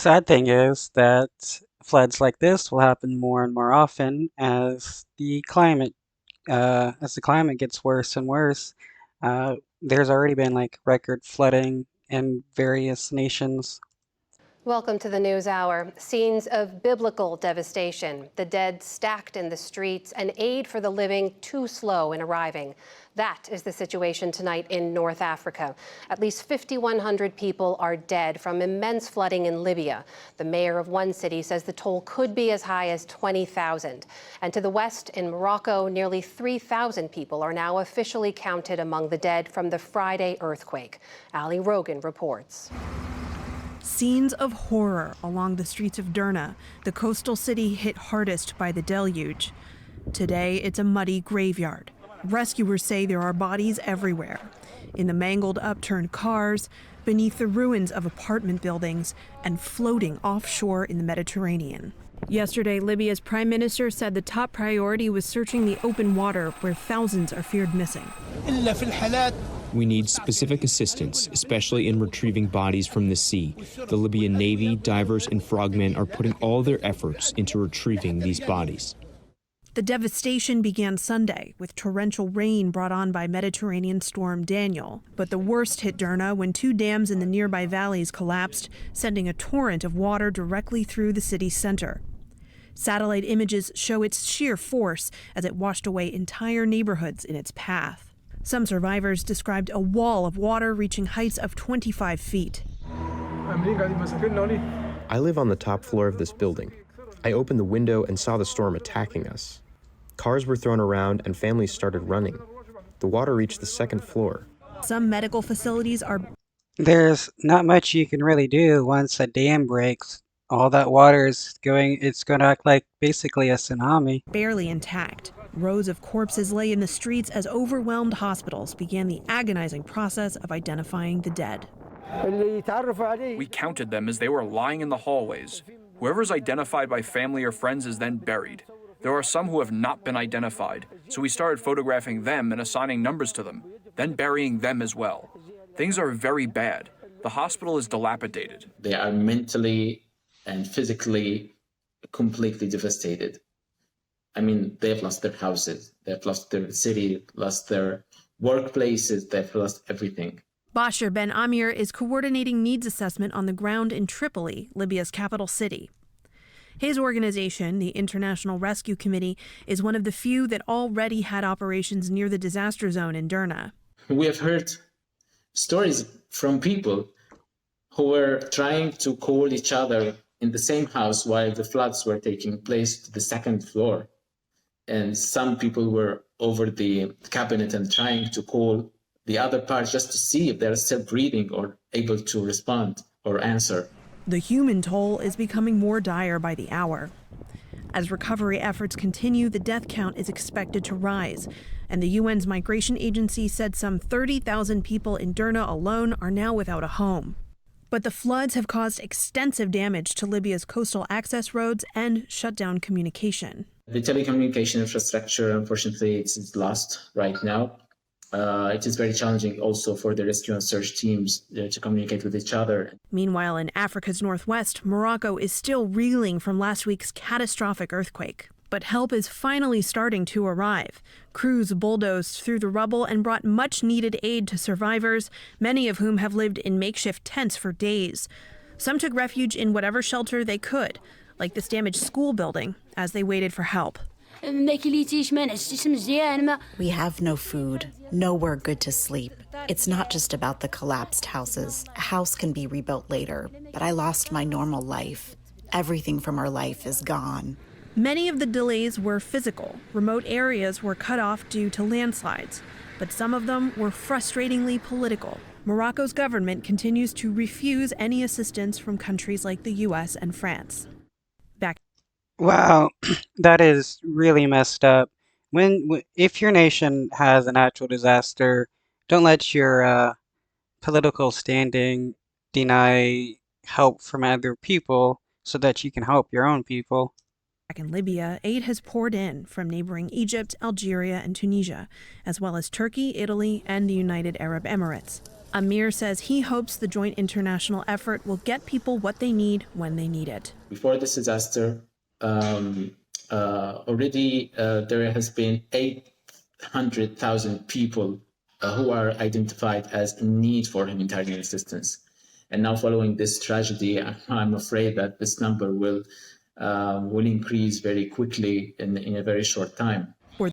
Sad thing is that floods like this will happen more and more often as the climate gets worse and worse. There's already been like record flooding in various nations. Welcome to the News Hour. Scenes of biblical devastation, the dead stacked in the streets, and aid for the living too slow in arriving. That is the situation tonight in North Africa. At least 5,100 people are dead from immense flooding in Libya. The mayor of one city says the toll could be as high as 20,000. And to the west, in Morocco, nearly 3,000 people are now officially counted among the dead from the Friday earthquake. Ali Rogan reports. Scenes of horror along the streets of Derna, the coastal city hit hardest by the deluge. Today, it's a muddy graveyard. Rescuers say there are bodies everywhere. In the mangled, upturned cars, beneath the ruins of apartment buildings, and floating offshore in the Mediterranean. Yesterday, Libya's prime minister said the top priority was searching the open water where thousands are feared missing. We need specific assistance, especially in retrieving bodies from the sea. The Libyan Navy, divers, and frogmen are putting all their efforts into retrieving these bodies. The devastation began Sunday with torrential rain brought on by Mediterranean storm Daniel. But the worst hit Derna when two dams in the nearby valleys collapsed, sending a torrent of water directly through the city's center. Satellite images show its sheer force as it washed away entire neighborhoods in its path. Some survivors described a wall of water reaching heights of 25 feet. I live on the top floor of this building. I opened the window and saw the storm attacking us. Cars were thrown around and families started running. The water reached the second floor. Some medical facilities are There's not much you can really do once a dam breaks. All that water it's going to act like basically a tsunami. barely intact. Rows of corpses lay in the streets as overwhelmed hospitals began the agonizing process of identifying the dead. We counted them as they were lying in the hallways. Whoever's identified by family or friends is then buried. There are some who have not been identified, so we started photographing them and assigning numbers to them, then burying them as well. Things are very bad. The hospital is dilapidated. They are mentally and physically completely devastated. I mean, they've lost their houses, they've lost their city, lost their workplaces, they've lost everything. Bashir Ben Amir is coordinating needs assessment on the ground in Tripoli, Libya's capital city. His organization, the International Rescue Committee, is one of the few that already had operations near the disaster zone in Derna. We have heard stories from people who were trying to call each other in the same house while the floods were taking place to the second floor. And some people were over the cabinet and trying to call the other part just to see if they're still breathing or able to respond or answer. The human toll is becoming more dire by the hour. As recovery efforts continue, the death count is expected to rise, and the UN's migration agency said some 30,000 people in Derna alone are now without a home. But the floods have caused extensive damage to Libya's coastal access roads and shut down communication. The telecommunication infrastructure, unfortunately, it's lost right now. It is very challenging also for the rescue and search teams to communicate with each other. Meanwhile, in Africa's northwest, Morocco is still reeling from last week's catastrophic earthquake. But help is finally starting to arrive. Crews bulldozed through the rubble and brought much-needed aid to survivors, many of whom have lived in makeshift tents for days. Some took refuge in whatever shelter they could, like this damaged school building, as they waited for help. We have no food, nowhere good to sleep. It's not just about the collapsed houses. A house can be rebuilt later, but I lost my normal life. Everything from our life is gone. Many of the delays were physical. Remote areas were cut off due to landslides, but some of them were frustratingly political. Morocco's government continues to refuse any assistance from countries like the US and France. Wow, that is really messed up. If your nation has a natural disaster, don't let your political standing deny help from other people so that you can help your own people. Back in Libya, aid has poured in from neighboring Egypt, Algeria, and Tunisia, as well as Turkey, Italy, and the United Arab Emirates. Amir says he hopes the joint international effort will get people what they need when they need it. Before this disaster, already there has been 800,000 people who are identified as in need for humanitarian assistance. And now following this tragedy, I'm afraid that this number will increase very quickly in a very short time.